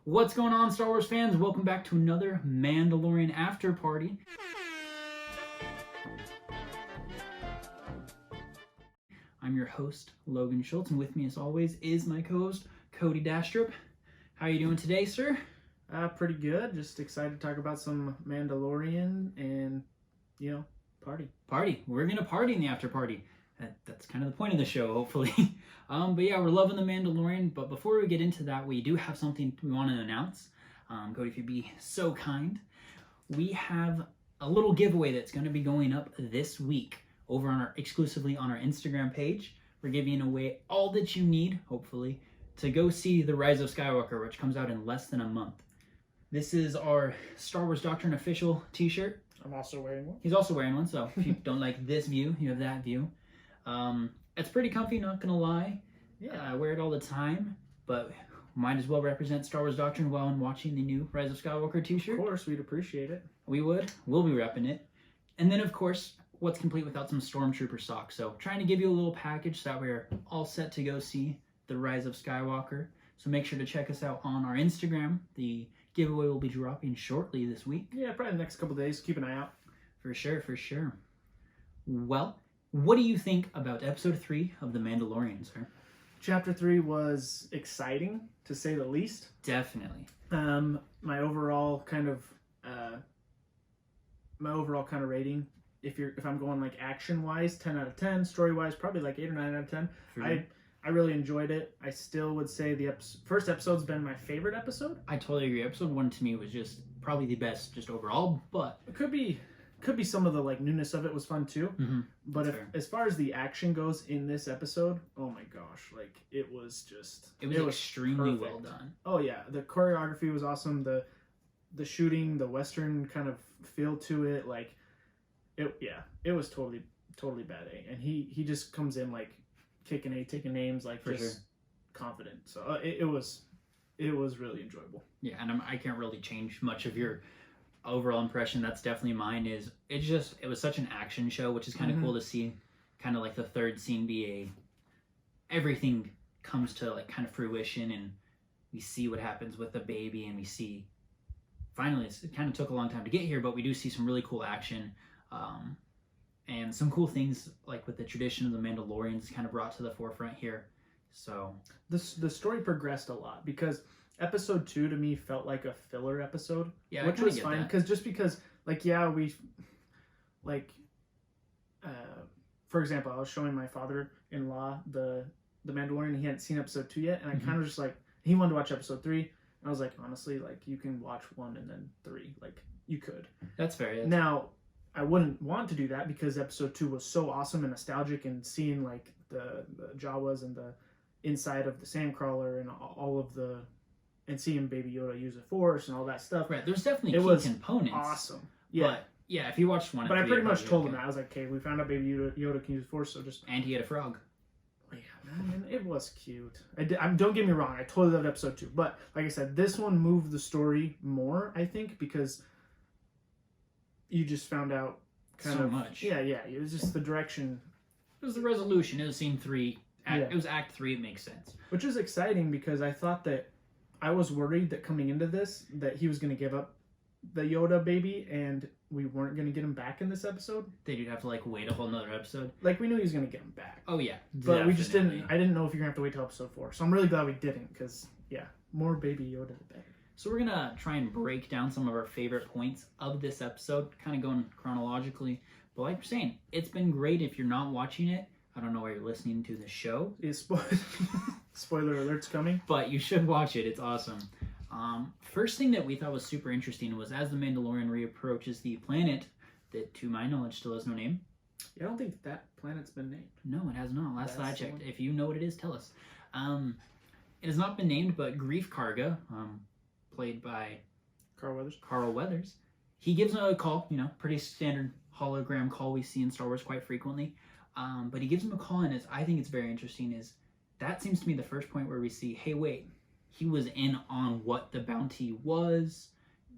What's going on, Star Wars fans? Welcome back to another Mandalorian after party. I'm your host, Logan Schultz, and with me as always is my co-host, Cody Dastrup. How are you doing today, sir? Pretty good. Just excited to talk about some Mandalorian and, party. Party. We're going to party in the after party. That's kind of the point of the show, hopefully. But yeah, we're loving the Mandalorian. But before we get into that, we do have something we want to announce. Cody, if you'd be so kind. We have a little giveaway that's going to be going up this week over exclusively on our Instagram page. We're giving away all that you need, hopefully, to go see The Rise of Skywalker, which comes out in less than a month. This is our Star Wars Doctrine official t-shirt. I'm also wearing one. He's also wearing one, so if you don't like this view, you have that view. It's pretty comfy, not gonna lie. Yeah. I wear it all the time, but might as well represent Star Wars Doctrine while I'm watching the new Rise of Skywalker t-shirt. Of course, we'd appreciate it. We would. We'll be repping it. And then, of course, what's complete without some Stormtrooper socks? So trying to give you a little package so that we're all set to go see The Rise of Skywalker. So make sure to check us out on our Instagram. The giveaway will be dropping shortly this week. Yeah, probably the next couple days. Keep an eye out. For sure, for sure. Well, what do you think about episode 3 of The Mandalorian, sir? Chapter 3 was exciting, to say the least. Definitely. My overall kind of rating, if I'm going like action wise, 10 out of 10. Story wise, probably like 8 or 9 out of 10. I really enjoyed it. I still would say the first episode's been my favorite episode. I totally agree. Episode 1 to me was just probably the best, just overall. But it could be some of the like newness of it was fun too. Mm-hmm. But as far as the action goes in this episode, oh my gosh, like it was extremely perfect. well done. Oh yeah, the choreography was awesome. The shooting, the Western kind of feel to it, like it was totally bad A. And he just comes in like kicking A, taking names, like For just sure. confident. So it was really enjoyable. Yeah, and I can't really change much of your overall impression. That's definitely mine. It was such an action show, which is kind of cool to see. Kind of like the third scene be everything comes to like kind of fruition, and we see what happens with the baby, and we see finally it kind of took a long time to get here, but we do see some really cool action. And some cool things like with the tradition of the Mandalorians kind of brought to the forefront here. So the story progressed a lot because episode 2 to me felt like a filler episode. Yeah, which was fine because for example, I was showing my father-in-law the Mandalorian. He hadn't seen episode 2 yet, and I kind of just like he wanted to watch episode 3, and I was like, honestly, like you can watch 1 and then 3, like you could. That's fair. Yeah. Now, I wouldn't want to do that because episode 2 was so awesome and nostalgic, and seeing like the Jawas and the inside of the Sandcrawler and all of the. And seeing Baby Yoda use the Force and all that stuff. Right, there's definitely key components. Awesome. Yeah. But, yeah, if you watched 1 and 3... But I pretty much told him that. I was like, okay, we found out Baby Yoda can use the Force, so just... And he had a frog. Oh, yeah, man, it was cute. Don't get me wrong, I totally loved episode 2. But, like I said, this one moved the story more, I think, because you just found out so much. Yeah, it was just the direction. It was the resolution. It was scene 3. It was act 3, it makes sense. Which is exciting because I thought that I was worried that coming into this that he was going to give up the Yoda baby and we weren't going to get him back in this episode. They'd have to like wait a whole nother episode. Like we knew he was going to get him back. Oh yeah, but we just didn't. I didn't know if you're going to have to wait till episode 4. So I'm really glad we didn't because more Baby Yoda the better. So we're gonna try and break down some of our favorite points of this episode, kind of going chronologically. But like we're saying, it's been great. If you're not watching it, I don't know why you're listening to the show. Spoiler alert's coming. But you should watch it. It's awesome. First thing that we thought was super interesting was as the Mandalorian reapproaches the planet that, to my knowledge, still has no name. Yeah, I don't think that planet's been named. No, it has not. Last I checked. If you know what it is, tell us. It has not been named, but Grief Karga, played by Carl Weathers, he gives him a call, pretty standard hologram call we see in Star Wars quite frequently. But he gives him a call, and I think it's very interesting, is that seems to be the first point where we see, hey, wait, he was in on what the bounty was,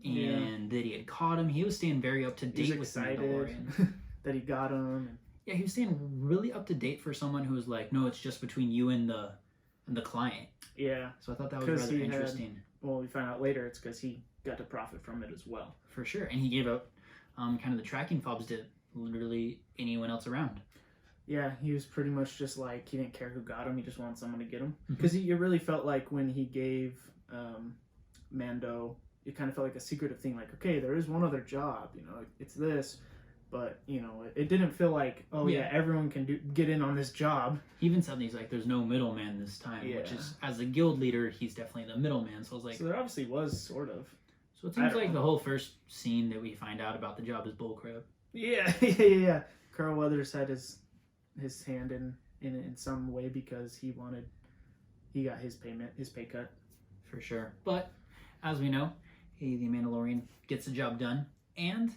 and that he had caught him. He was staying very up to date with the Mandalorian. That he got him. Yeah, he was staying really up to date for someone who was like, no, it's just between you and the client. Yeah. So I thought that was rather interesting. well, we find out later it's because he got to profit from it as well. For sure. And he gave out kind of the tracking fobs to literally anyone else around. Yeah, he was pretty much just like, he didn't care who got him, he just wanted someone to get him. Because it really felt like when he gave Mando, it kind of felt like a secretive thing, like, okay, there is one other job, you know, it's this, but, you know, it didn't feel like, oh yeah, everyone can get in on this job. He even said he's like, there's no middleman this time, which is, as a guild leader, he's definitely the middleman, so I was like... So there obviously was, sort of. So it seems like the whole first scene that we find out about the job is bullcrap. Yeah. Carl Weathers had his hand in it in some way because he got his pay cut. For sure. But, as we know, the Mandalorian gets the job done and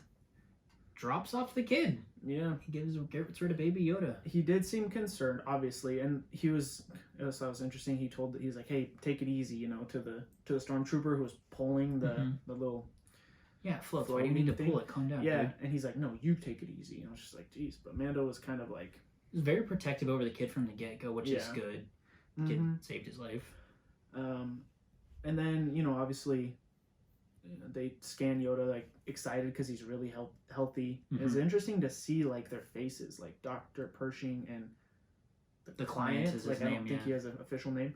drops off the kid. Yeah. He gets rid of Baby Yoda. He did seem concerned, obviously, and he was, I thought it was interesting, he's like, hey, take it easy, you know, to the stormtrooper who was pulling the little... Yeah, floats. Why do you need to pull it? Calm down, yeah, dude. And he's like, no, you take it easy. And I was just like, geez. But Mando was kind of like... He was very protective over the kid from the get-go, which is good. The kid saved his life. And then, you know, obviously, they scan Yoda, like, excited because he's really healthy. It's interesting to see, like, their faces, like Dr. Pershing and the client. Is his like, name, I don't think he has an official name.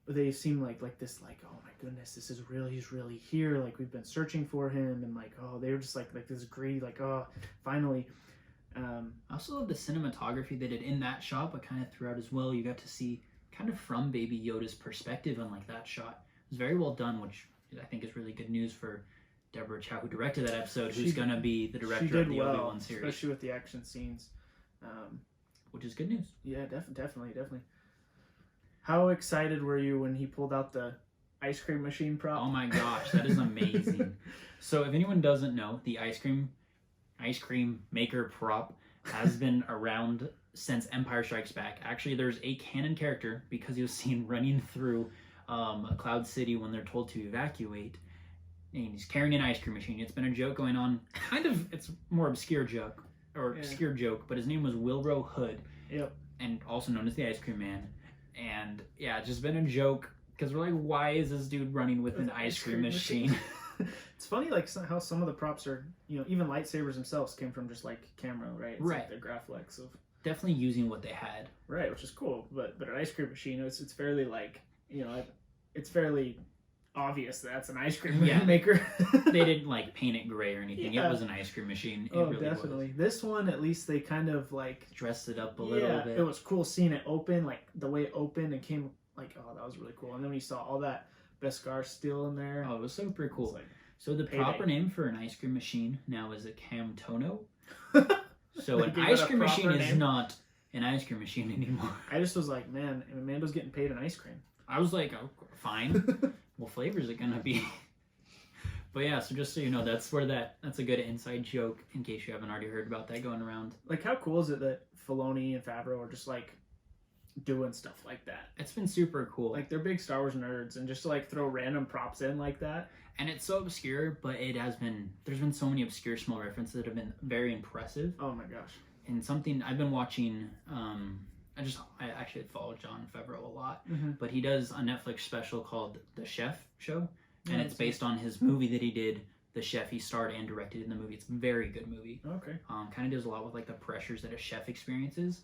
They seem like this, like, oh my goodness, this is real, he's really here, like, we've been searching for him, and like, oh, they were just like this greedy, like, oh, finally. I also love the cinematography they did in that shot, but kind of throughout as well. You got to see kind of from Baby Yoda's perspective on like that shot. It was very well done, which I think is really good news for Deborah Chow, who directed that episode, who's going to be the director of the Obi-Wan series. Especially with the action scenes. Which is good news. Yeah, definitely. How excited were you when he pulled out the ice cream machine prop? Oh my gosh, that is amazing. So if anyone doesn't know, the ice cream maker prop has been around since Empire Strikes Back. Actually, there's a canon character, because he was seen running through Cloud City when they're told to evacuate, and he's carrying an ice cream machine. It's been a joke going on, it's more obscure joke, but his name was Wilbur Hood. Yep. And also known as the Ice Cream Man. And yeah, it's just been a joke, because we're like, why is this dude running with an ice cream machine? It's funny, like, how some of the props are, you know, even lightsabers themselves came from just like camera, right? It's like the Graflex of definitely using what they had, right, which is cool. But an ice cream machine, it's fairly, like, you know, it's fairly obvious that's an ice cream maker. They didn't like paint it gray or anything. It was an ice cream machine. It really definitely was. This one, at least, they kind of like dressed it up a little bit. It was cool seeing it open, like the way it opened and came, like, oh, that was really cool. And then we saw all that Beskar steel in there. Oh, it was super cool. Like, so the proper name for an ice cream machine now is a Camtono. So an ice cream machine is not an ice cream machine anymore. I just was like, man, Amanda's getting paid in ice cream. I was like, oh, fine. What flavor is it gonna be? But yeah, so just so you know, that's a good inside joke in case you haven't already heard about that going around. Like, how cool is it that Filoni and Favreau are just like doing stuff like that? It's been super cool. Like, they're big Star Wars nerds, and just to like throw random props in like that. And it's so obscure, but there's been so many obscure small references that have been very impressive. Oh my gosh. And something I've been watching, I actually follow Jon Favreau a lot, but he does a Netflix special called The Chef Show, and it's based on his movie that he did, The Chef. He starred and directed in the movie. It's a very good movie. Okay. Kind of does a lot with like the pressures that a chef experiences.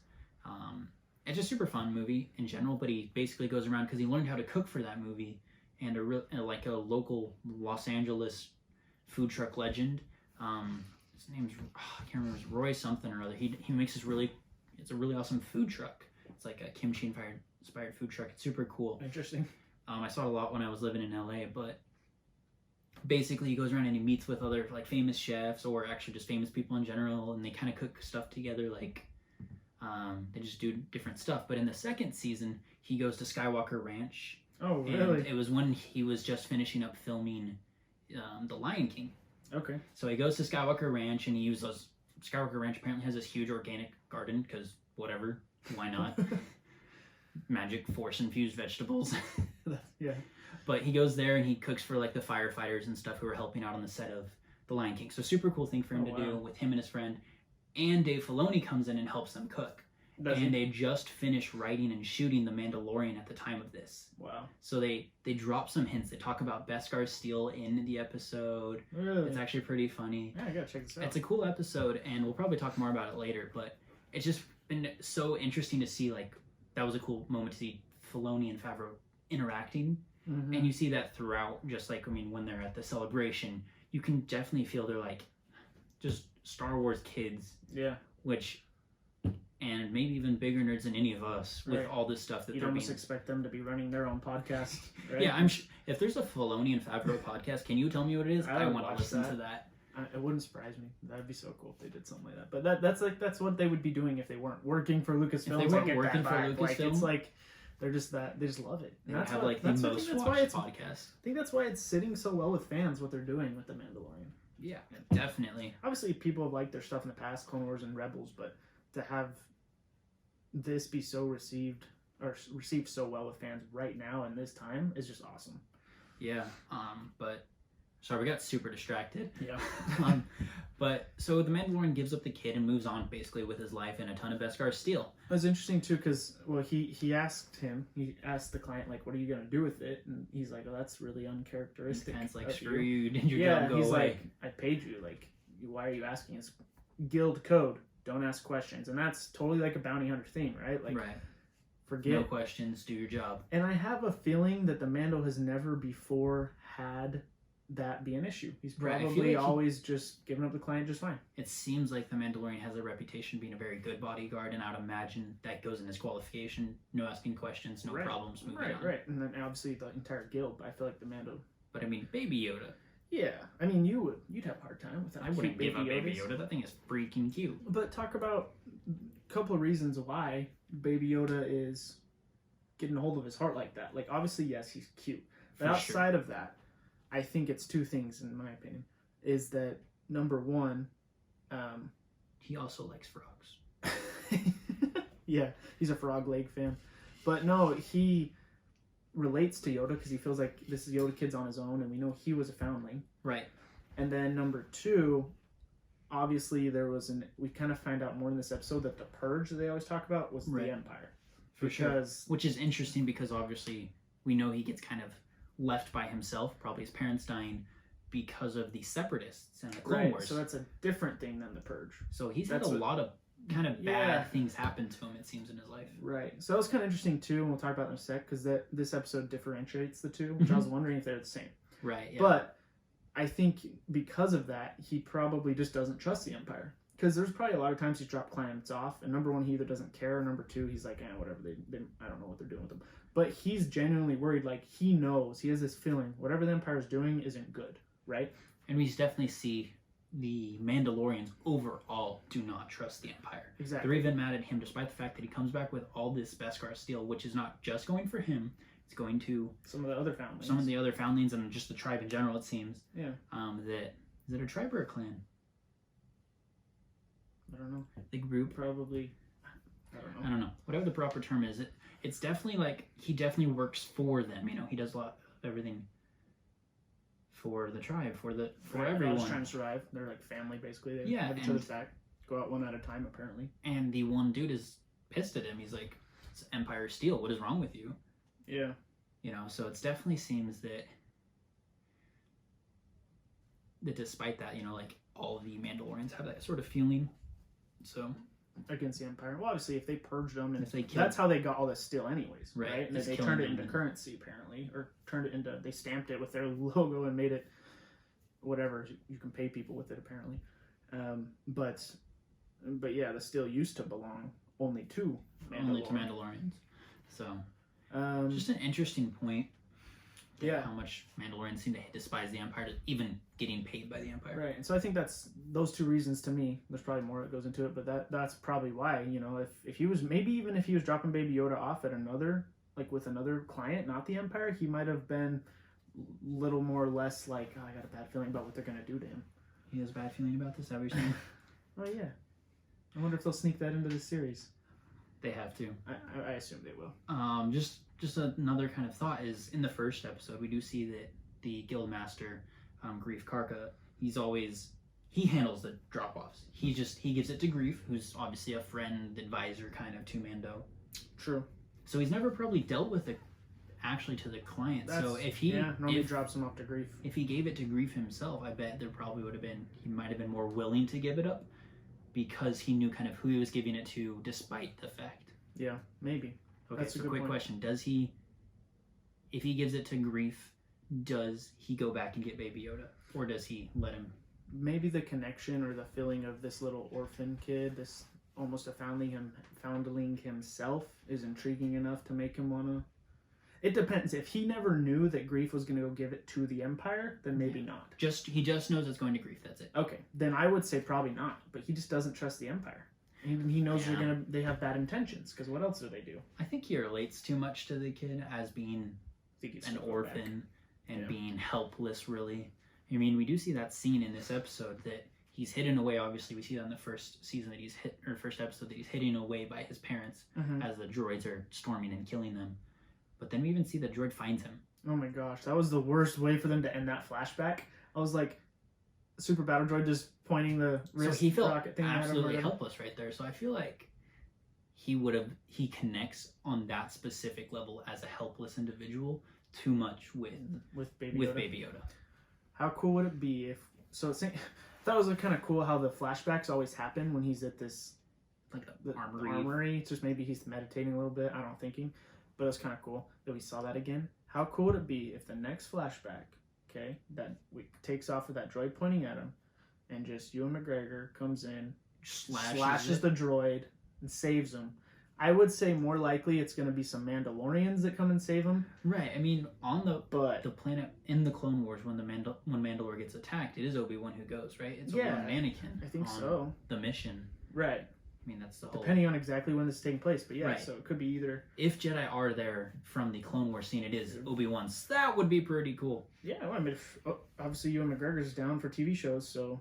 It's a super fun movie in general, but he basically goes around because he learned how to cook for that movie, and a local Los Angeles food truck legend. His name's I can't remember, it's Roy something or other. He makes it's a really awesome food truck. It's like a kimchi inspired food truck. It's super cool. Interesting. I saw it a lot when I was living in LA, but basically he goes around and he meets with other like famous chefs or actually just famous people in general, and they kind of cook stuff together. Like they just do different stuff. But in the second season, he goes to Skywalker Ranch. Oh, really? And it was when he was just finishing up filming The Lion King. Okay. So he goes to Skywalker Ranch, and he uses Skywalker Ranch apparently has this huge organic garden, because whatever, why not? Magic force infused vegetables. Yeah. But he goes there and he cooks for like the firefighters and stuff who are helping out on the set of The Lion King. So super cool thing for him to do with him and his friend. And Dave Filoni comes in and helps them cook. and they just finished writing and shooting The Mandalorian at the time of this. Wow. So they drop some hints. They talk about Beskar Steel in the episode. Really? It's actually pretty funny. Yeah, I gotta check this out. It's a cool episode, and we'll probably talk more about it later, but it's just been so interesting to see, like, that was a cool moment to see Filoni and Favreau interacting. Mm-hmm. And you see that throughout, just like, I mean, when they're at the celebration, you can definitely feel they're, like, just Star Wars kids. Yeah. Which, and maybe even bigger nerds than any of us with all this stuff that you'd almost expect them to be running their own podcast, right? Yeah, if there's a Filoni and Favreau podcast, can you tell me what it is? I want to listen to that. It wouldn't surprise me. That'd be so cool if they did something like that. But that's what they would be doing if they weren't working for Lucasfilm. If they weren't working for Lucasfilm, like, it's like they're just that they just love it. They have the most watched podcast. I think that's why it's sitting so well with fans. What they're doing with the Mandalorian. Yeah, definitely. Obviously, people have liked their stuff in the past, Clone Wars and Rebels, but to have this be so received so well with fans right now in this time is just awesome. Yeah. But sorry, we got super distracted. Yeah. But so the Mandalorian gives up the kid and moves on basically with his life and a ton of Beskar steel. It was interesting too because he asked the client, like, what are you gonna do with it? And he's like, oh, that's really uncharacteristic. And it's like, screw you, did your job go away? Like, I paid you, like, why are you asking? It's guild code, don't ask questions. And that's totally like a bounty hunter thing, right? Like, right. Forget no questions, do your job. And I have a feeling that the Mando has never before had that be an issue. He's probably always just given up the client just fine. It seems like the Mandalorian has a reputation being a very good bodyguard, and I'd imagine that goes in his qualification. No asking questions, no problems, moving on. Right. And then obviously the entire guild, but I feel like the Mando. But I mean, Baby Yoda. Yeah, I mean, you'd have a hard time with that. I wouldn't give up Baby Yoda. That thing is freaking cute. But talk about a couple of reasons why Baby Yoda is getting a hold of his heart like that. Like, obviously, yes, he's cute. But outside of that, I think it's two things, in my opinion. Is that, number one... he also likes frogs. Yeah, he's a Frog Leg fan. But no, he relates to Yoda because he feels like this is Yoda kid's on his own, and we know he was a foundling. Right. And then number two, obviously we kind of find out more in this episode that the purge that they always talk about was the Empire. For sure. Which is interesting because obviously we know he gets kind of left by himself, probably his parents dying, because of the Separatists and the Clone Wars. So that's a different thing than the purge. So he's had a lot of kind of bad things happen to him, it seems, in his life. Right. So that was kind of interesting too, and we'll talk about it in a sec, because this episode differentiates the two, which I was wondering if they're the same. Right, yeah. But I think because of that, he probably just doesn't trust the Empire. Because there's probably a lot of times he's dropped clients off, and number one, he either doesn't care, or number two, he's like, whatever, I don't know what they're doing with them. But he's genuinely worried, like, he knows, he has this feeling, whatever the Empire's doing isn't good, right? And we definitely see the Mandalorians overall do not trust the Empire. Exactly. They're even mad at him, despite the fact that he comes back with all this Beskar steel, which is not just going for him, it's going to... Some of the other foundlings. Some of the other foundlings, and just the tribe in general, it seems. Yeah. Is it a tribe or a clan? I don't know. The group? Probably. I don't know. Whatever the proper term is, it's definitely like, he definitely works for them, you know, he does a lot of everything for the tribe, for everyone. They're always trying to survive. They're like family, basically. They have each other's back. Go out one at a time, apparently. And the one dude is pissed at him. He's like, it's Empire Steel, what is wrong with you? Yeah. You know, so it definitely seems that despite that, you know, like, all the Mandalorians have that sort of feeling. So against the Empire. Well, obviously, if they purged them, and they that's how they got all this steel, anyways, right? And they turned it into currency, apparently, or they stamped it with their logo and made it whatever you can pay people with it, apparently. But yeah, the steel used to belong only to Mandalorians. So just an interesting point. Yeah, how much Mandalorians seem to despise the Empire, even getting paid by the Empire. Right, and so I think that's those two reasons to me. There's probably more that goes into it, but that's probably why. You know, if he was even if he was dropping Baby Yoda off at another, like with another client, not the Empire, he might have been little more or less like, oh, I got a bad feeling about what they're gonna do to him. He has a bad feeling about this. Is that what you're saying? Oh yeah, I wonder if they'll sneak that into the series. They have to. I assume they will. Just another kind of thought is, in the first episode, we do see that the Guildmaster, Grief Karka, he's always he handles the drop-offs. He gives it to Grief, who's obviously a friend, advisor kind of to Mando. True. So he's never probably dealt with it actually to the client. So if he normally drops him off to Grief. If he gave it to Grief himself, I bet there probably would have been, he might have been more willing to give it up because he knew kind of who he was giving it to despite the fact. Yeah, maybe. Okay, That's a so good quick point. question. If he gives it to Grief, does he go back and get Baby Yoda? Or does he let him? Maybe the connection or the feeling of this little orphan kid, this almost a foundling himself, is intriguing enough to make him want to... It depends. If he never knew that Grief was going to go give it to the Empire, then maybe not. He just knows it's going to Grief, that's it. Okay, then I would say probably not. But he just doesn't trust the Empire. He knows they have bad intentions, because what else do they do? I think he relates too much to the kid as being an orphan and being helpless, really. I mean, we do see that scene in this episode that he's hidden away. Obviously, we see that in the first season that first episode that he's hidden away by his parents as the droids are storming and killing them. But then we even see the droid finds him. Oh my gosh, that was the worst way for them to end that flashback. I was like, Super Battle Droid just pointing the wrist. So he felt rocket thing absolutely helpless right there. So I feel like he connects on that specific level as a helpless individual too much with Baby Yoda. How cool would it be if... So I thought it was kind of cool how the flashbacks always happen when he's at this... Like the armory. It's just maybe he's meditating a little bit. I don't know, thinking. But it's kind of cool that we saw that again. How cool would it be if the next flashback, okay, that takes off with that droid pointing at him, and just Ewan McGregor comes in, slashes the droid, and saves him. I would say more likely it's going to be some Mandalorians that come and save him. Right. I mean, on the planet in the Clone Wars, when Mandalore gets attacked, it is Obi-Wan who goes, right? It's Obi-Wan and Anakin. I think so. The mission. Right. I mean, that's the whole... Depending on exactly when this is taking place, but yeah, so it could be either... If Jedi are there from the Clone Wars scene, it is Obi-Wan's. That would be pretty cool. Yeah, well, I mean, obviously Ewan McGregor's down for TV shows, so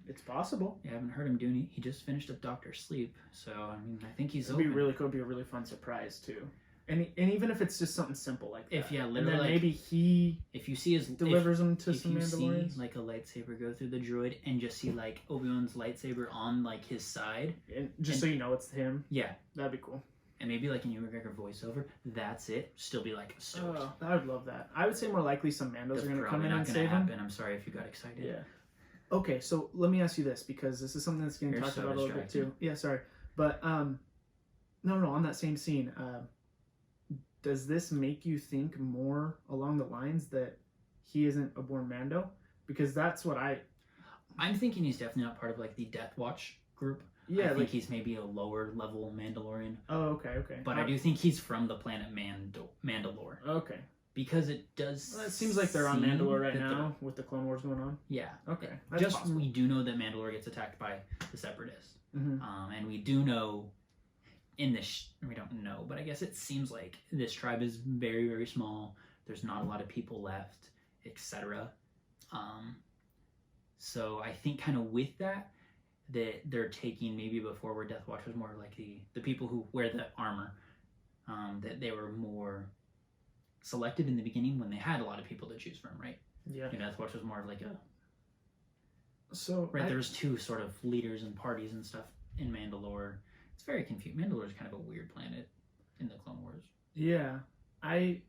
it's possible. Yeah, I haven't heard him do any... He just finished up Doctor Sleep, so, I mean, I think he's open. It'd be really cool. It'd be a really fun surprise, too. And even if it's just something simple like that. Literally, and then maybe he if you see his delivers them to some Mandalorians. If you see like a lightsaber go through the droid and just see like Obi-Wan's lightsaber on like his side, so you know it's him. Yeah, that'd be cool. And maybe like a Ewan McGregor voiceover. That's it. Still be like stoked. Oh, I would love that. I would say more likely some Mandos are going to come in and save him. I'm sorry if you got excited. Yeah. Okay, so let me ask you this, because this is something that's getting talked about a little bit too. Yeah, sorry, but no, on that same scene. Does this make you think more along the lines that he isn't a born Mando? Because that's what I'm thinking he's definitely not part of like the Death Watch group. Yeah, I think he's maybe a lower level Mandalorian. Oh, okay. But I do think he's from the planet Mandalore. Okay. Because it does... Well, it seems like they're on Mandalore right now with the Clone Wars going on. Yeah. Okay. We do know that Mandalore gets attacked by the Separatists. Mm-hmm. And we do know... we don't know, but I guess it seems like this tribe is very, very small. There's not a lot of people left, etc. So I think kind of with that they're taking maybe before where Death Watch was more like the people who wear the armor, that they were more selected in the beginning when they had a lot of people to choose from, right? Yeah. And Death Watch was more of like a... So... Right, there's two sort of leaders and parties and stuff in Mandalore. It's very confusing. Mandalore is kind of a weird planet in the Clone Wars. Yeah, I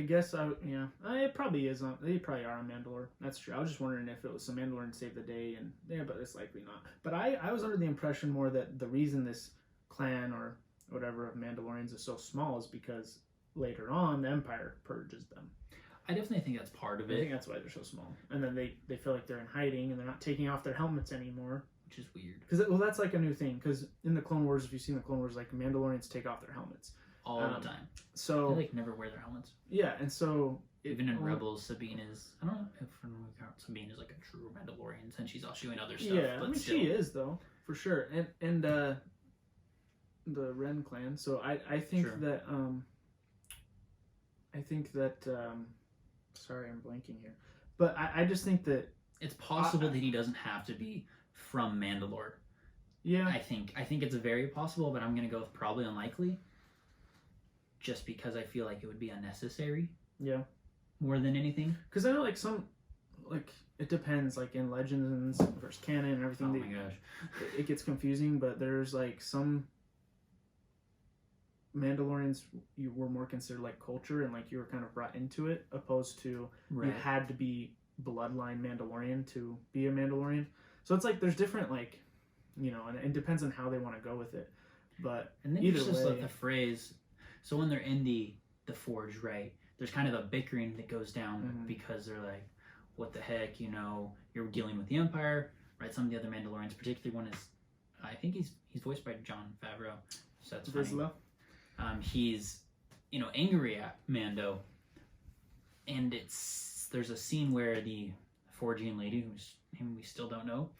guess it probably is. They probably are on Mandalore. That's true. I was just wondering if it was some Mandalorian save the day, and but it's likely not. But I was under the impression more that the reason this clan or whatever of Mandalorians is so small is because later on the Empire purges them. I definitely think that's part of it. I think that's why they're so small. And then they feel like they're in hiding and they're not taking off their helmets anymore. Which is weird. Because that's like a new thing. Because in the Clone Wars, if you've seen the Clone Wars, like Mandalorians take off their helmets all the time. So they like never wear their helmets. Yeah, and so even in Rebels, Sabine is. I don't know if Sabine is like a true Mandalorian since she's also doing other stuff. Yeah, but I mean, she is though for sure. And the Ren clan. So I think that sorry, I'm blanking here. But I just think that it's possible that he doesn't have to be from Mandalore. Yeah. I think it's very possible, but I'm going to go with probably unlikely. Just because I feel like it would be unnecessary. Yeah. More than anything. Because I know like some like it depends. Like in Legends versus canon and everything, Oh my gosh. it gets confusing. But there's like some Mandalorians you were more considered like culture and like you were kind of brought into it, opposed to you had to be bloodline Mandalorian to be a Mandalorian. So it's like there's different like, you know, and it depends on how they want to go with it. But and then either it's just way, like the phrase. So when they're in the forge, right? There's kind of a bickering that goes down because they're like, "What the heck? You know, you're dealing with the Empire, right?" Some of the other Mandalorians, particularly one is, I think he's voiced by Jon Favreau, so that's funny. He's, you know, angry at Mando, and there's a scene where the forging lady, whose name we still don't know,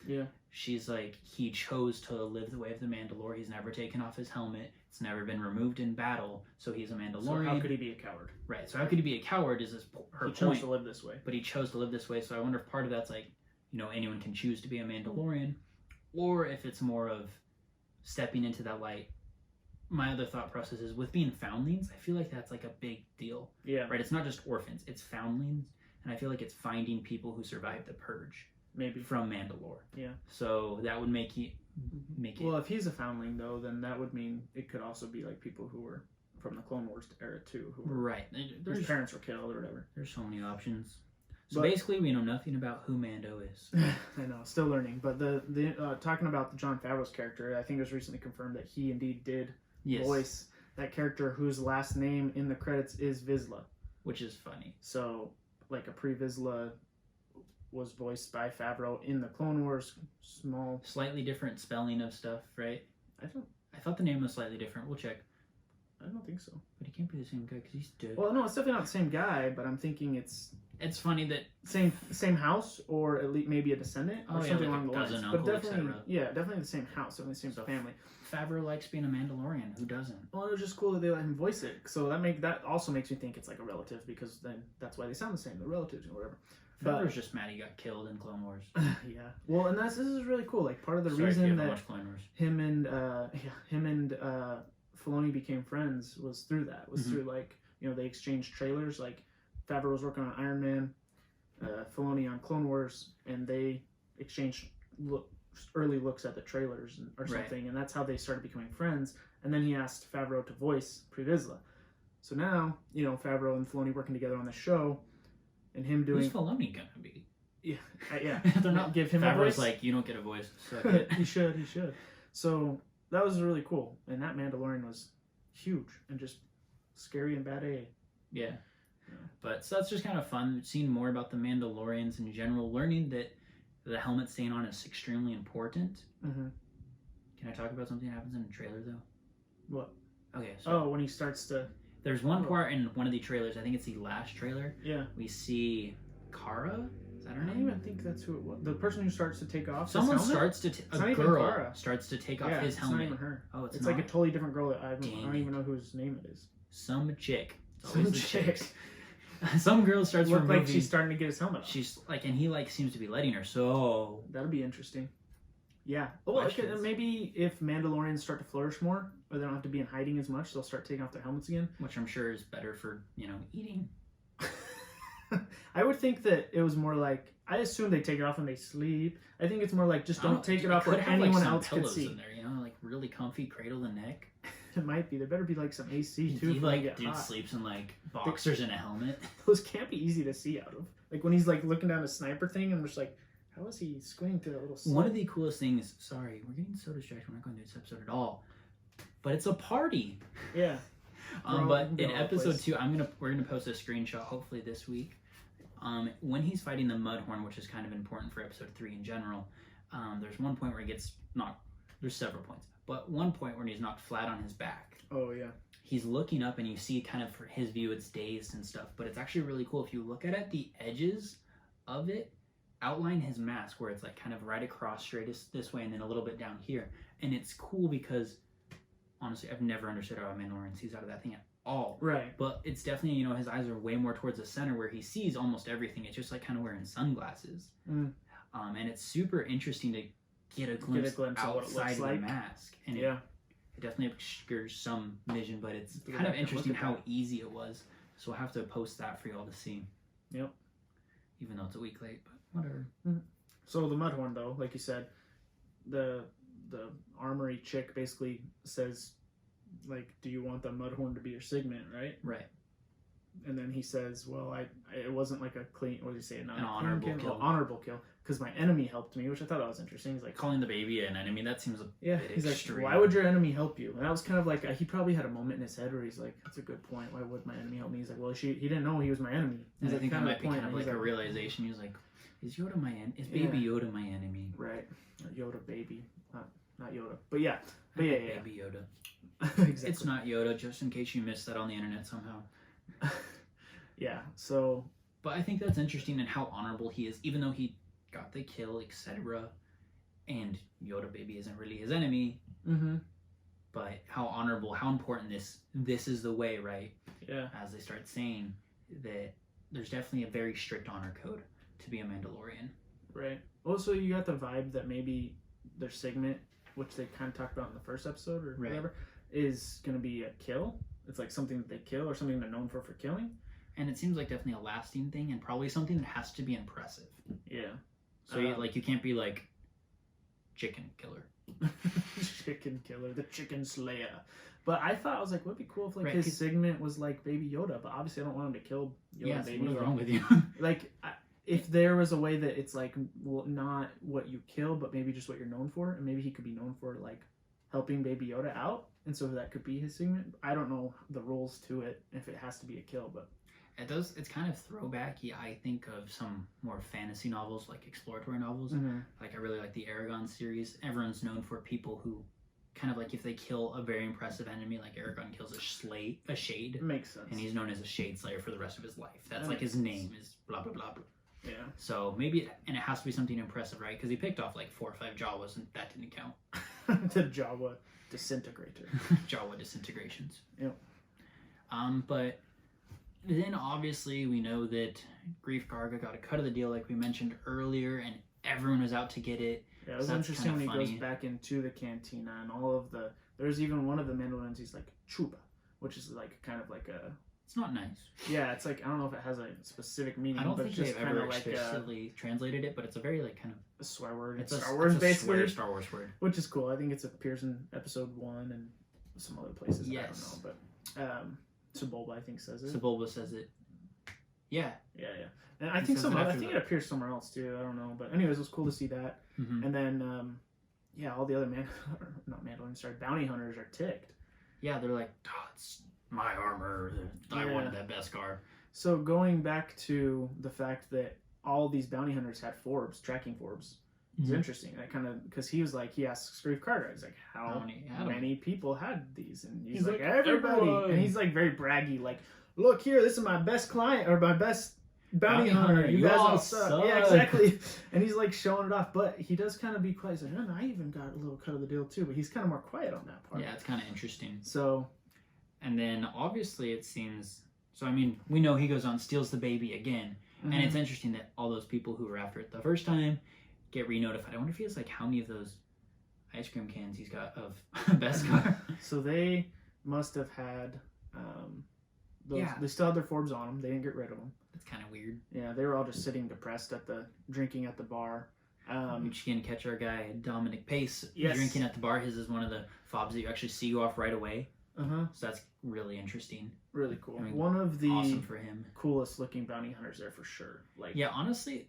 she's like, he chose to live the way of the Mandalore. He's never taken off his helmet. It's never been removed in battle, so he's a Mandalorian. So how could he be a coward? Right. So how could he be a coward? Is her point? He chose to live this way. But he chose to live this way. So I wonder if part of that's like, you know, anyone can choose to be a Mandalorian, or if it's more of stepping into that light. My other thought process is with being foundlings, I feel like that's like a big deal. Yeah. Right? It's not just orphans, it's foundlings. And I feel like it's finding people who survived the purge. Maybe. From Mandalore. Yeah. So that would make it. Well, if he's a foundling, though, then that would mean it could also be like people who were from the Clone Wars era, too. Who were, right. Their parents were killed or whatever. There's so many options. So basically, we know nothing about who Mando is. I know, still learning. But the talking about the Jon Favreau's character, I think it was recently confirmed that he indeed did voice that character whose last name in the credits is Vizsla. Which is funny. So, like a pre-Vizsla was voiced by Favreau in the Clone Wars. Slightly different spelling of stuff, right? I thought the name was slightly different. We'll check. I don't think so. But he can't be the same guy because he's dead. Well, no, it's definitely not the same guy, but I'm thinking it's funny that same house or at least maybe a descendant or something like along the lines. Uncle, but definitely, definitely the same house, definitely the same family. Favreau likes being a Mandalorian. Who doesn't? Well, it was just cool that they let him voice it. So that also makes me think it's like a relative because then that's why they sound the same. They're relatives or whatever. Favreau's just mad he got killed in Clone Wars. Yeah. Well, and this is really cool. Like part of the reason that him and Filoni became friends was through that. Was through like, you know, they exchanged trailers. Like Favreau was working on Iron Man, Filoni on Clone Wars, and they exchanged early looks at the trailers or something, and that's how they started becoming friends. And then he asked Favreau to voice Pre Vizsla. So now, you know, Favreau and Filoni working together on the show. And him doing. Who's Filoni gonna be? Yeah, yeah. They're not give him Favreau's a voice. Like, you don't get a voice. He should. So that was really cool, and that Mandalorian was huge and just scary and bad A. Yeah. But so that's just kind of fun. Seeing more about the Mandalorians in general, learning that the helmet staying on is extremely important. Mm-hmm. Can I talk about something that happens in the trailer though? What? Okay. So when he starts to. There's one part in one of the trailers, I think it's the last trailer. Yeah. We see Cara. Is that her name? I don't even think that's who it was. The person who starts to take off. Someone starts to. A girl starts to take off his helmet. It's not even her. Oh, it's like a totally different girl that I don't even know whose name it is. Some chick. It's always the chick. Some girl starts removing. Like she's starting to get his helmet off. She's like, and he like seems to be letting her. So that'll be interesting. Yeah. Oh, okay, maybe if Mandalorians start to flourish more, or they don't have to be in hiding as much, they'll start taking off their helmets again. Which I'm sure is better for, you know, eating. I would think that it was more like, I assume they take it off when they sleep. I think it's more like just don't take it off where anyone else can see. In there, you know, like really comfy cradle the neck. It might be. There better be like some AC too. He like dude sleeps in like boxers and a helmet. Those can't be easy to see out of. Like when he's like looking down a sniper thing and I'm just like, how is he squinting through that little slit? One of the coolest things, sorry, we're getting so distracted, we're not going to do this episode at all. But it's a party. Yeah. But in episode 2, we're gonna post a screenshot hopefully this week. When he's fighting the Mudhorn, which is kind of important for episode 3 in general, there's one point where he gets knocked. There's several points, but one point where he's knocked flat on his back. Oh yeah. He's looking up and you see kind of for his view it's dazed and stuff, but it's actually really cool if you look at it, the edges of it outline his mask where it's like kind of right across straight this way and then a little bit down here. And it's cool because honestly I've never understood how a Mandalorian sees out of that thing at all. Right. But it's definitely, you know, his eyes are way more towards the center where he sees almost everything. It's just like kind of wearing sunglasses. And it's super interesting to get a glimpse outside of the mask. And it definitely obscures some vision, but it's kind of interesting how easy it was. So we'll have to post that for y'all to see. Yep. Even though it's a week late, but whatever. So the Mudhorn, though, like you said, the armory chick basically says, like, do you want the Mudhorn to be your signet, right? Right. And then he says, well, it wasn't like a clean, what did he say? An honorable kill. Well, honorable kill, because my enemy helped me, which I thought that was interesting. He's like, calling the baby an enemy, that seems a bit he's extreme. like, why would your enemy help you? And that was kind of like, he probably had a moment in his head where he's like, that's a good point. Why would my enemy help me? He's like, well, he didn't know he was my enemy. And I think that might be point. kind of like a realization. He's like, is Yoda my enemy? Is Baby Yoda my enemy? Right. Yoda baby. Not Yoda. But yeah. Baby Yoda. Exactly. It's not Yoda, just in case you missed that on the internet somehow. Yeah, so... But I think that's interesting in how honorable he is, even though he got the kill, etc. And Yoda baby isn't really his enemy. Mm-hmm. But how honorable, how important this is the way, right? Yeah. As they start saying that there's definitely a very strict honor code to be a Mandalorian. Right. Also, you got the vibe that maybe their segment, which they kind of talked about in the first episode or whatever, is going to be a kill. It's like something that they kill or something they're known for killing. And it seems like definitely a lasting thing and probably something that has to be impressive. Yeah. So you can't be like chicken killer. Chicken killer, the chicken slayer. But I thought, I was like, would it be cool if like Right, his segment was like Baby Yoda? But obviously I don't want him to kill Yoda baby. What's wrong with you? Like, if there was a way that it's like, well, not what you kill, but maybe just what you're known for, and maybe he could be known for like helping Baby Yoda out, and so that could be his segment. I don't know the rules to it if it has to be a kill, but it's kind of throwbacky, I think, of some more fantasy novels, like exploratory novels. Mm-hmm. Like, I really like the Aragon series. Everyone's known for people who kind of like, if they kill a very impressive enemy, like Aragon kills a shade. It makes sense. And he's known as a shade slayer for the rest of his life. That's That like his makes name is blah, blah, blah, blah. Yeah. So maybe, and it has to be something impressive, right? Because he picked off like 4 or 5 Jawas, and that didn't count. The Jawa disintegrator. Jawa disintegrations. Yep. But then obviously we know that Grief Karga got a cut of the deal, like we mentioned earlier, and everyone was out to get it. Yeah, it was interesting when he goes back into the cantina and all of the. There's even one of the Mandalorians. He's like Chuba, which is like kind of like a. It's not nice. Yeah, it's like I don't know if it has a specific meaning. I don't but think it's just they've kind ever of like explicitly translated it, but it's a very like kind of a swear word. It's Star Wars basically. Star Wars word, which is cool. I think it appears in episode 1 and some other places. Yes. I don't know, but Sebulba I think says it. Sebulba says it. Yeah. Yeah. And I think it appears somewhere else too. I don't know, but anyways, it was cool to see that. Mm-hmm. And then all the other bounty hunters are ticked. Yeah, they're like, oh, it's my armor. I wanted that Beskar. So going back to the fact that all these bounty hunters had forbs, tracking forbs, is interesting. That kind of because he was like, he asks Grief Karga, he's like, how many people had these? And he's like, everybody. Everyone. And he's like very braggy, like, look here, this is my best client or my best bounty hunter. You guys all suck. Yeah, exactly. And he's like showing it off, but he does kind of be quiet. He's like, I even got a little cut of the deal too, but he's kind of more quiet on that part. Yeah, it's kind of interesting. So, and then obviously it seems. So I mean, we know he goes on, steals the baby again, and it's interesting that all those people who were after it the first time get re-notified. I wonder if he has like how many of those ice cream cans he's got of Beskar. So they must have had. They still had their forbs on them. They didn't get rid of them. That's kind of weird. Yeah, they were all just sitting depressed drinking at the bar. Which can catch our guy Dominic Pace drinking at the bar. His is one of the fobs that you actually see you off right away. So that's really interesting. Really cool. I mean, one of the awesome for him. Coolest looking bounty hunters there for sure. Like, yeah, honestly,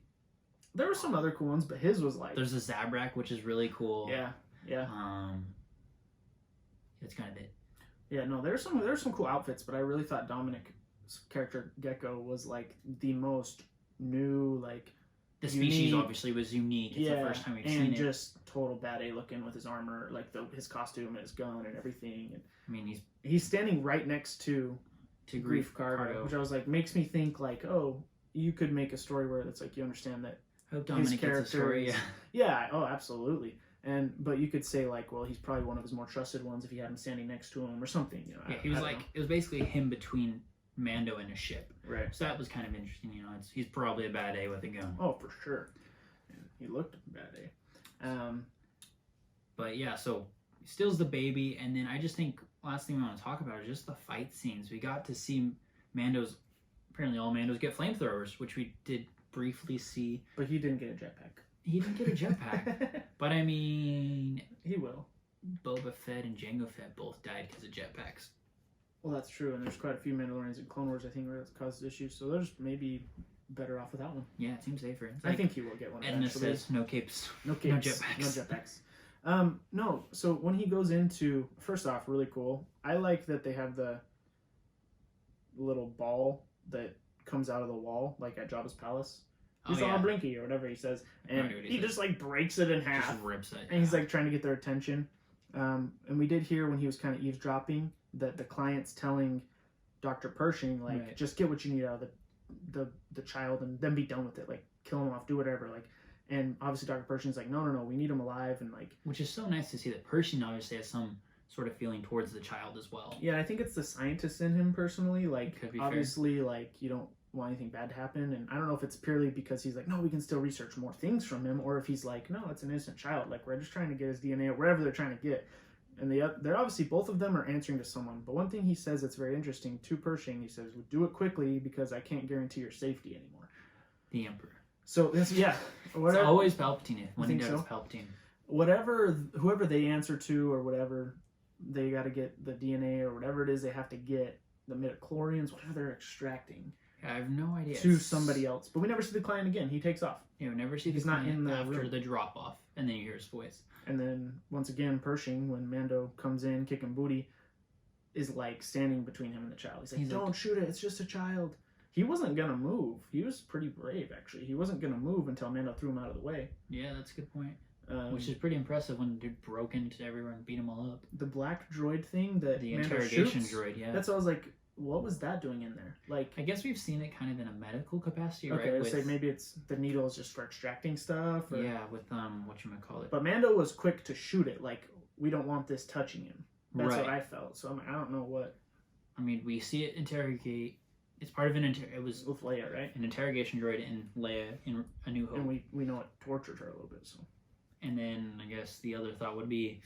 there were some other cool ones, but his was like. There's a Zabrak, which is really cool. Yeah. That's kind of it. Yeah, no, there's some cool outfits, but I really thought Dominic's character Gecko was like the most new, like the species obviously was unique. It's the first time we've seen it. And just total bad A looking with his armor, like his costume and his gun and everything. And I mean, he's standing right next to Grief Karga, which I was like makes me think like, oh, you could make a story where it's like you understand that his character oh, absolutely. But you could say like, well, he's probably one of his more trusted ones if you had him standing next to him or something. You know, he was like, it was basically him between Mando and a ship. Right. So that was kind of interesting. You know, he's probably a bad A with a gun. Oh, for sure. He looked bad A. But yeah, so he steals the baby, and then I just think last thing we want to talk about is just the fight scenes. We got to see apparently all Mandos get flamethrowers, which we did briefly see. But he didn't get a jetpack. He didn't get a jetpack. But I mean, he will. Boba Fett and Jango Fett both died because of jetpacks. Well, that's true, and there's quite a few Mandalorians in Clone Wars, I think, where that's caused issues. So there's maybe better off with that one. Yeah, it seems safer. I think he will get one. Edna says no capes. No capes. No jetpacks. No jetpacks. No. So when he goes into, first off, really cool. I like that they have the little ball that comes out of the wall, like at Jabba's palace. You saw a Blinky or whatever he says, and he just like breaks it in half. Just rips it. And he's like trying to get their attention. And we did hear when he was kind of eavesdropping that the client's telling Dr. Pershing, like, just get what you need out of the child and then be done with it. Like, kill him off, do whatever. Like, and obviously Dr. Pershing's like, no, we need him alive. And like, which is so nice to see that Pershing obviously has some sort of feeling towards the child as well. Yeah, I think it's the scientist in him personally. Like, obviously, fair. Like, you don't want anything bad to happen. And I don't know if it's purely because he's like, no, we can still research more things from him, or if he's like, no, it's an innocent child. Like, we're just trying to get his DNA or wherever they're trying to get. And they're obviously, both of them are answering to someone. But one thing he says that's very interesting to Pershing, he says, do it quickly because I can't guarantee your safety anymore. The Emperor. So, yeah. Whatever, it's always Palpatine. When he does, so? Palpatine. Whoever they answer to or whatever, they got to get the DNA or whatever it is they have to get, the midichlorians, whatever they're extracting. I have no idea. To somebody else. But we never see the client again. He takes off. Yeah, we never see He's the not in the after room. the drop-off. And then you hear his voice. And then, once again, Pershing, when Mando comes in, kicking booty, is, like, standing between him and the child. He's like, don't shoot it. It's just a child. He wasn't going to move. He was pretty brave, actually. He wasn't going to move until Mando threw him out of the way. Yeah, that's a good point. Which is pretty impressive when the dude broke into everywhere and beat them all up. The black droid thing that the Mando interrogation shoots, droid, yeah. That's what I was like, what was that doing in there? Like, I guess we've seen it kind of in a medical capacity, okay, right? Okay, so maybe it's the needle is just for extracting stuff. Or, yeah, with whatchamacallit. But Mando was quick to shoot it. Like, we don't want this touching him. That's right. what I felt. So I don't know what. I mean, we see it interrogate. It's part of an it was with Leia, right? An interrogation droid in Leia in A New Hope. And we know it tortured her a little bit. So. And then I guess the other thought would be,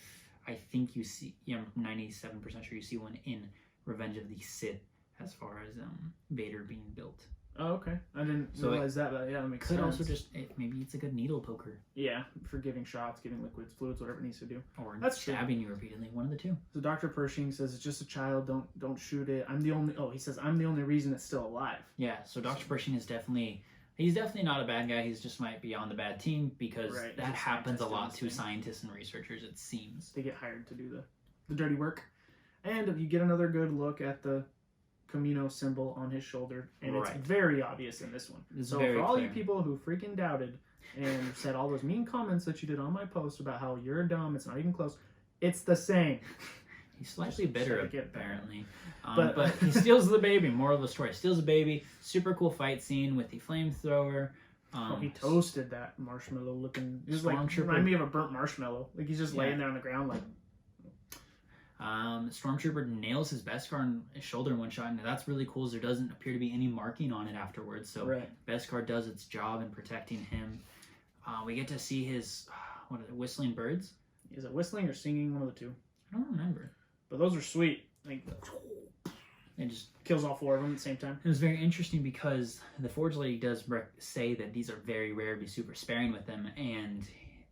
I think you see, I'm 97% sure you see one in Revenge of the Sith, as far as Vader being built. Oh, okay. I didn't realize that, but yeah, that makes sense. Could also just, maybe it's a good needle poker. Yeah, for giving shots, giving liquids, fluids, whatever it needs to do. Or that's stabbing you repeatedly, one of the two. So Dr. Pershing says, it's just a child, don't shoot it. He says, I'm the only reason it's still alive. Yeah, so Dr. Pershing is he's definitely not a bad guy, he's just might be on the bad team, because that happens a lot to scientists and researchers, it seems. They get hired to do the dirty work. And if you get another good look at the Camino symbol on his shoulder, and it's very obvious in this one. So for all you people who freaking doubted and said all those mean comments that you did on my post about how you're dumb, it's not even close, it's the same. He's slightly bitter, apparently. But he steals the baby. Moral of the story: steals the baby. Super cool fight scene with the flamethrower. He toasted that marshmallow looking. It was like remind me of a burnt marshmallow. Like he's just laying there on the ground, like. Stormtrooper nails his Beskar on his shoulder in one shot, and that's really cool. As there doesn't appear to be any marking on it afterwards, so Beskar does its job in protecting him. We get to see his whistling birds. Is it whistling or singing? One of the two. I don't remember. But those are sweet. Like, it just kills all four of them at the same time. It was very interesting because the Forge Lady does say that these are very rare, be super sparing with them, and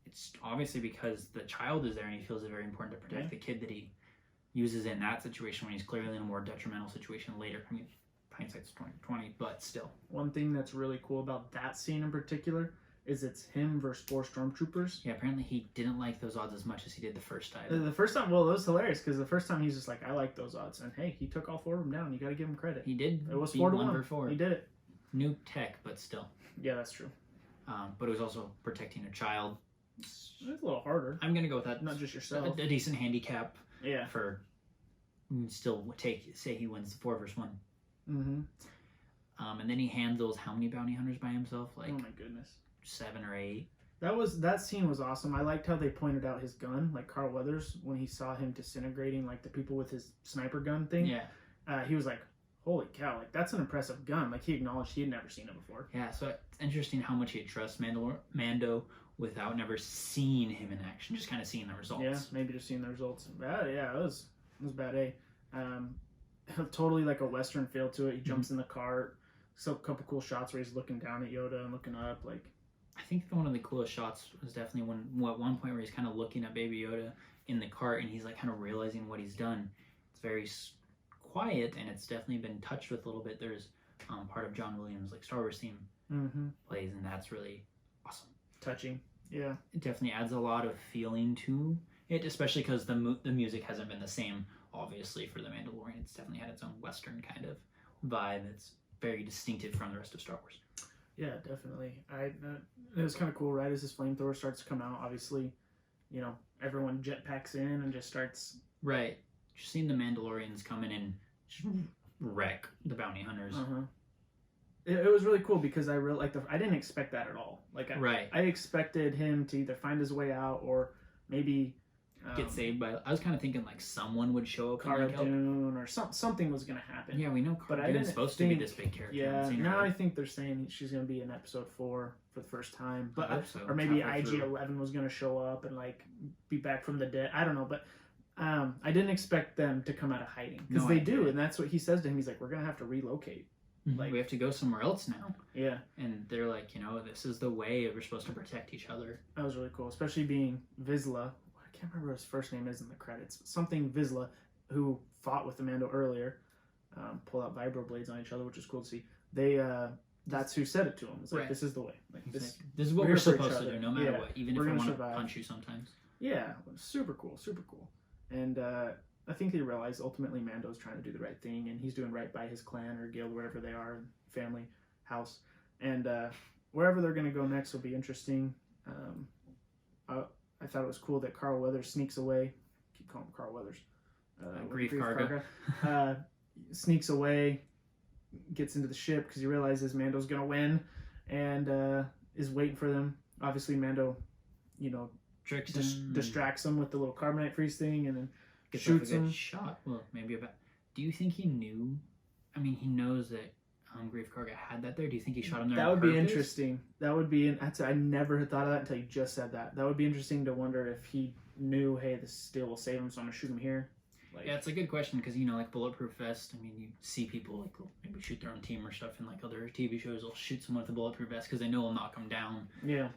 it's obviously because the child is there and he feels it very important to protect the kid that he uses in that situation when he's clearly in a more detrimental situation later. I mean, hindsight's 20/20, but still. One thing that's really cool about that scene in particular is it's him versus 4 stormtroopers. Yeah, apparently he didn't like those odds as much as he did the first time. The first time, well, it was hilarious because the first time he's just like, I like those odds. And hey, he took all 4 of them down. You got to give him credit. He did. It was 4-1. He did it. New tech, but still. Yeah, that's true. But it was also protecting a child. It's a little harder. I'm going to go with that. Not just yourself. A decent handicap. Yeah. For still say he wins 4 versus 1. Mm-hmm. And then he handles how many bounty hunters by himself? Like, oh my goodness. 7 or 8. That scene was awesome. I liked how they pointed out his gun, like Carl Weathers, when he saw him disintegrating like the people with his sniper gun thing. Yeah. He was like, holy cow, like that's an impressive gun. Like he acknowledged he had never seen it before. Yeah, so it's interesting how much he trusts Mando without never seeing him in action, just kind of seeing the results. Yeah, maybe just seeing the results. Yeah, it was bad, eh? Totally like a Western feel to it. He jumps in the car, So a couple cool shots where he's looking down at Yoda and looking up, like. I think one of the coolest shots was definitely at one point where he's kind of looking at Baby Yoda in the cart and he's like kind of realizing what he's done. It's very quiet and it's definitely been touched with a little bit. There's part of John Williams' like Star Wars theme plays, and that's really awesome. Touching, yeah. It definitely adds a lot of feeling to it, especially because the music hasn't been the same, obviously, for The Mandalorian. It's definitely had its own Western kind of vibe. It's very distinctive from the rest of Star Wars. Yeah, definitely. It was kind of cool, right? As his flamethrower starts to come out, obviously, everyone jetpacks in and just starts. Right. Just seeing the Mandalorians come in and just wreck the bounty hunters. It was really cool because I didn't expect that at all. Like, I expected him to either find his way out or maybe get saved by. I was kind of thinking like someone would show up. Cara Dune or something was going to happen. Yeah, we know Cara Dune's supposed to be this big character. Yeah, now I think they're saying she's going to be in episode 4 for the first time. But or maybe IG-11 was going to show up and like be back from the dead. I don't know, but I didn't expect them to come out of hiding because they do, and that's what he says to him. He's like, "We're going to have to relocate. Like we have to go somewhere else now." Yeah, and they're like, this is the way we're supposed to protect each other. That was really cool, especially being Vizsla. I can't remember what his first name is in the credits. Something Vizsla, who fought with the Mando earlier, pull out vibroblades on each other, which is cool to see. That's who said it to him. It's like, this is the way. Like this is what we're supposed to do, no matter what. Even if we want to punch you sometimes. Yeah, super cool, super cool. And I think they realize ultimately Mando's trying to do the right thing, and he's doing right by his clan or guild, wherever they are, family, house. And wherever they're going to go next will be interesting. I thought it was cool that Carl Weathers sneaks away. Keep calling him Carl Weathers. Grief Karga. Sneaks away, gets into the ship because he realizes Mando's going to win, and is waiting for them. Obviously, Mando, distracts him with the little carbonite freeze thing, and then shoots him. Shot. Well, maybe about. Do you think he knew? I mean, he knows that Grief Karga had that there. Do you think he shot him there? That would be interesting. That would be. I never had thought of that until you just said that. That would be interesting to wonder if he knew, hey, this steel will save him, so I'm gonna shoot him here. Yeah, it's a good question because like Bulletproof Vest. I mean, you see people like maybe shoot their own team or stuff in like other TV shows. They'll shoot someone with a bulletproof vest because they know it'll knock them down. Yeah.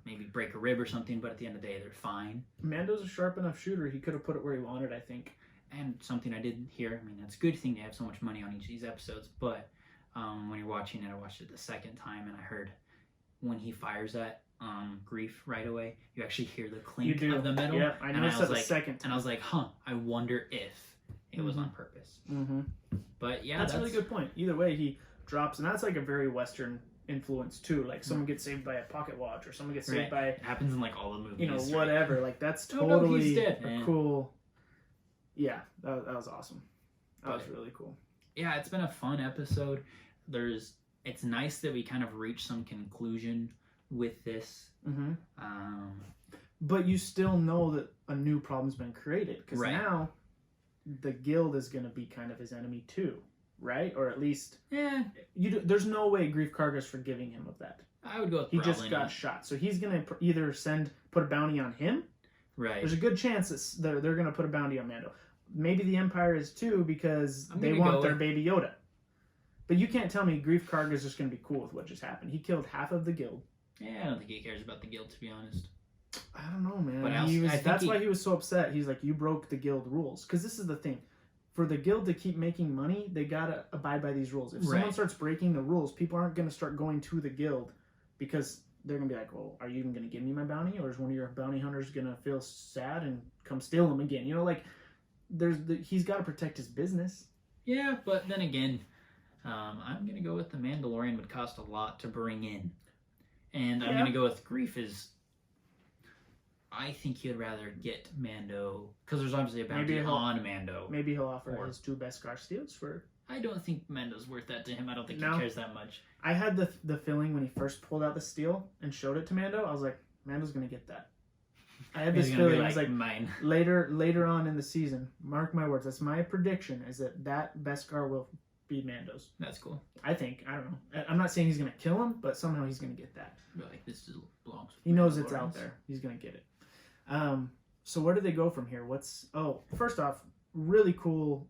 Maybe break a rib or something, but at the end of the day, they're fine. Mando's a sharp enough shooter. He could have put it where he wanted, I think. And something I did hear. I mean, it's a good thing they have so much money on each of these episodes, but when you're watching it, I watched it the second time, and I heard when he fires at Grief right away, you actually hear the clink of the metal. Yeah, I noticed that the second time. And I was like, I wonder if it was on purpose. But yeah, that's a really good point. Either way, he drops, and that's like a very Western influence too. Like someone gets saved by a pocket watch, or someone gets saved by. It happens in like all the movies. Whatever. Like that's totally a cool. Yeah, that was awesome. That was really cool. Yeah, it's been a fun episode. It's nice that we kind of reach some conclusion with this. But you still know that a new problem's been created because now the guild is going to be kind of his enemy too, right? Or at least, there's no way Grief Karga's forgiving him of that. I would go with he just got shot, so he's going to either put a bounty on him. Right. There's a good chance that they're going to put a bounty on Mando. Maybe the Empire is too because they want their baby Yoda. But you can't tell me Grief Karga is just going to be cool with what just happened. He killed half of the guild. Yeah, I don't think he cares about the guild, to be honest. I don't know, man. But that's why he was so upset. He's like, you broke the guild rules. Because this is the thing. For the guild to keep making money, they got to abide by these rules. If someone starts breaking the rules, people aren't going to start going to the guild because they're going to be like, well, are you even going to give me my bounty? Or is one of your bounty hunters going to feel sad and come steal them again? He's got to protect his business. Yeah, but then again, I'm going to go with the Mandalorian would cost a lot to bring in. And I'm going to go with Grief I think he'd rather get Mando, because there's obviously a bounty on Mando. Maybe he'll offer his 2 Beskar steels for... I don't think Mando's worth that to him. I don't think he cares that much. I had the feeling when he first pulled out the steel and showed it to Mando, I was like, Mando's going to get that. I had this feeling. I was like, mine. Later on in the season, mark my words, that's my prediction, is that Beskar will be Mando's. That's cool. I think. I don't know. I'm not saying he's going to kill him, but somehow he's going to get that. Like, this belongs with He knows it's out there. He's going to get it. So where do they go from here? First off, really cool.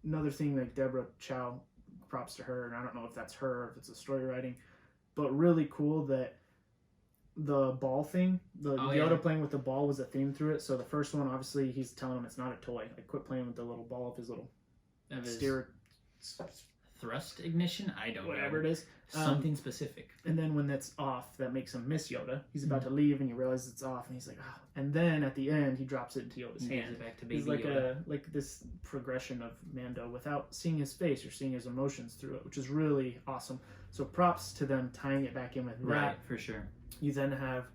Another thing like Deborah Chow props to her, and I don't know if that's her or if it's a story writing, but really cool that the ball thing, the Yoda playing with the ball was a theme through it. So the first one, obviously, he's telling him it's not a toy. Like, quit playing with the little ball of his little thrust ignition. I don't know. Whatever it is. Something specific. And then when that's off, that makes him miss Yoda. He's about to leave, and you realize it's off, and he's like, oh. And then at the end, he drops it into Yoda's hand. Back to baby It's like Yoda. like this progression of Mando without seeing his face or seeing his emotions through it, which is really awesome. So props to them tying it back in with that. Right, for sure. You then have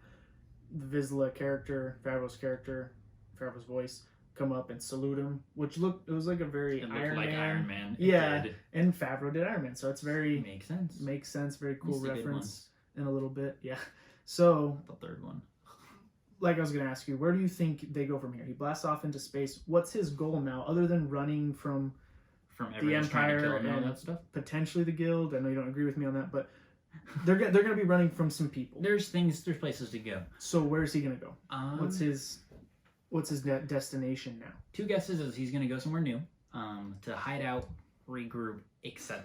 the Vizsla character, Favreau's voice, come up and salute him, which it was like a very Iron Man. Yeah, and Favreau did Iron Man, so it's very makes sense. Very cool reference in a little bit. Yeah. So the third one. Like I was gonna ask you, where do you think they go from here? He blasts off into space. What's his goal now, other than running from the Empire and all that stuff? Potentially the Guild. I know you don't agree with me on that, but they're gonna be running from some people. There's places to go. So where is he gonna go? What's his destination now? Two guesses is he's gonna go somewhere new, to hide out, regroup, etc.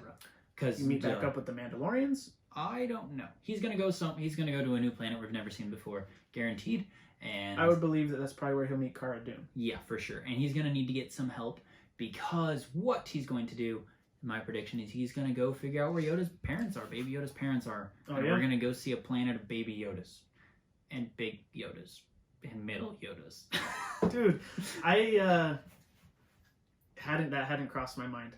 Because you meet back up with the Mandalorians. I don't know. He's gonna go to a new planet we've never seen before, guaranteed. And I would believe that's probably where he'll meet Cara Dune. Yeah, for sure. And he's gonna need to get some help, because what he's going to do, my prediction is he's gonna go figure out where Yoda's parents are, baby Yoda's parents are. Oh, and we're gonna go see a planet of baby Yodas and big Yodas and middle Yodas. Dude, I hadn't crossed my mind.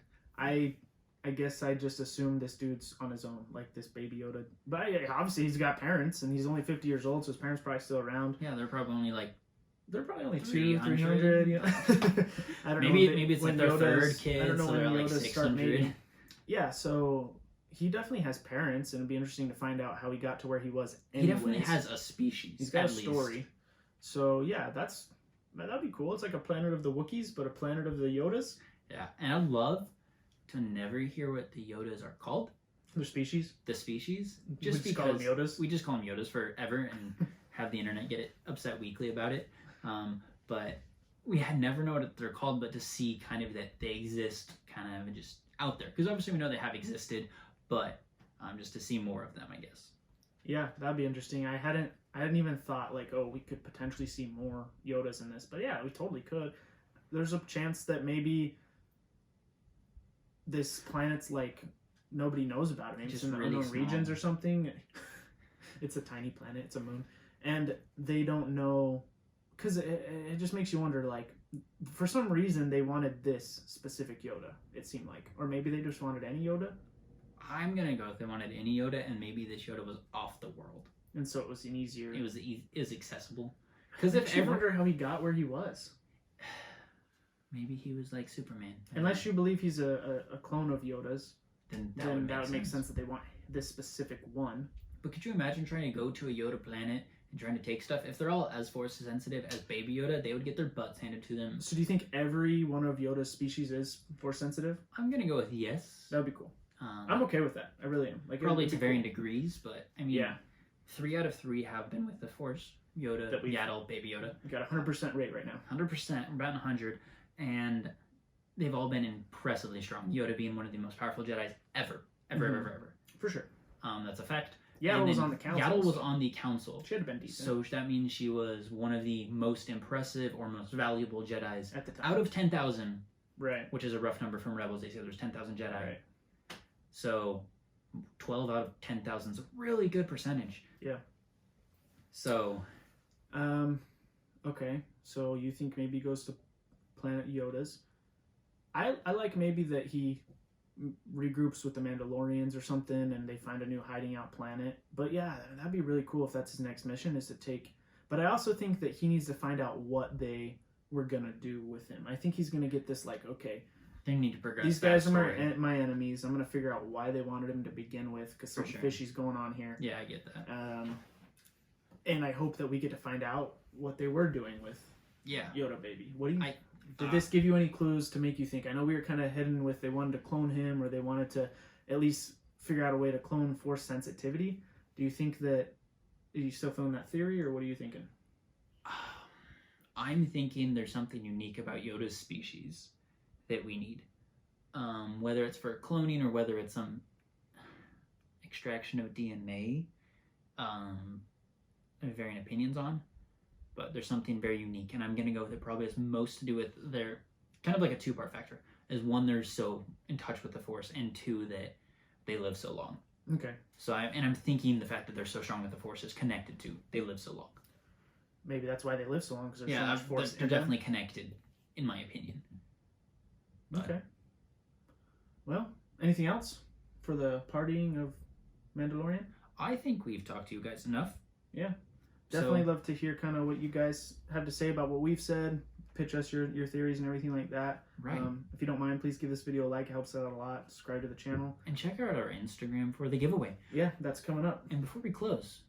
I guess I just assumed this dude's on his own, like this baby Yoda. But obviously he's got parents, and he's only 50 years old, so his parents probably still around. Yeah, they're probably only 200-300. You know? I don't know. Maybe it's like their third kid. I don't know so when they're Yodas like 600. Yeah, so he definitely has parents, and it'd be interesting to find out how he got to where he was. He definitely has a species. He's got a story. So yeah, that'd be cool. It's like a planet of the Wookiees, but a planet of the Yodas. Yeah, and I'd love to never hear what the Yodas are called. The species? The species. Just because call them Yodas. We just call them Yodas forever and have the internet get upset weekly about it. But we had never know what they're called, but to see kind of that they exist kind of just out there. Because obviously we know they have existed, but just to see more of them, I guess. Yeah, that'd be interesting. I hadn't even thought like, oh, we could potentially see more Yodas in this. But yeah, we totally could. There's a chance that maybe this planet's like nobody knows about it. Maybe it's in the unknown regions or something. It's a tiny planet. It's a moon, and they don't know, because it just makes you wonder. Like, for some reason, they wanted this specific Yoda. It seemed like, or maybe they just wanted any Yoda. I'm gonna go if they wanted any Yoda, and maybe this Yoda was off the world, and so it was an easier. It was accessible. Because if you wonder how he got where he was. Maybe he was like Superman. Unless you believe he's a clone of Yoda's, then that would make sense that they want this specific one. But could you imagine trying to go to a Yoda planet and trying to take stuff? If they're all as force sensitive as Baby Yoda, they would get their butts handed to them. So do you think every one of Yoda's species is force sensitive? I'm gonna go with yes. That would be cool. I'm okay with that. I really am. Like, probably to varying degrees, but I mean, 3 out of 3 have been with the Force. Yoda, Yaddle, Baby Yoda. We got 100% rate right now. 100%, about 100. And they've all been impressively strong. Yoda being one of the most powerful Jedis ever. Ever. For sure. That's a fact. Yaddle was on the council. Yaddle was on the council. Should have been decent. So that means she was one of the most impressive or most valuable Jedis at the time. Out of 10,000. Right. Which is a rough number from Rebels. They say there's 10,000 Jedi. Right. So 12 out of 10,000 is a really good percentage. Yeah. So. Okay. So you think maybe he goes to Planet Yoda's. I like maybe that he regroups with the Mandalorians or something and they find a new hiding out planet. But yeah, that'd be really cool if that's his next mission, is to take. But I also think that he needs to find out what they were going to do with him. I think he's going to get this like, okay, they need to progress. These guys are my enemies. I'm going to figure out why they wanted him to begin with, because something fishy's going on here. Yeah, I get that. And I hope that we get to find out what they were doing with Yoda baby. What do you? Did this give you any clues to make you think? I know we were kind of heading with they wanted to clone him, or they wanted to at least figure out a way to clone force sensitivity. Do you think that? Are you still feeling that theory, or what are you thinking? I'm thinking there's something unique about Yoda's species that we need. whether it's for cloning or whether it's some extraction of DNA. I have varying opinions on, but there's something very unique, and I'm gonna go with it probably has most to do with their kind of like a two-part factor. Is one, they're so in touch with the Force, and two, that they live so long. Okay. So I'm thinking the fact that they're so strong with the Force is connected to they live so long. Maybe that's why they live so long, because there's so much Force. They're definitely connected, in my opinion. But, okay. Well, anything else for the partying of Mandalorian? I think we've talked to you guys enough. Yeah. Definitely love to hear kind of what you guys have to say about what we've said. Pitch us your theories and everything like that. Right. If you don't mind, please give this video a like. It helps out a lot. Subscribe to the channel. And check out our Instagram for the giveaway. Yeah, that's coming up. And before we close,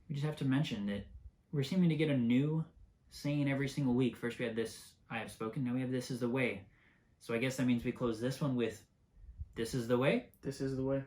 we just have to mention that we're seeming to get a new saying every single week. First we had this, I have spoken. Now we have this is the way. So I guess that means we close this one with this is the way. This is the way.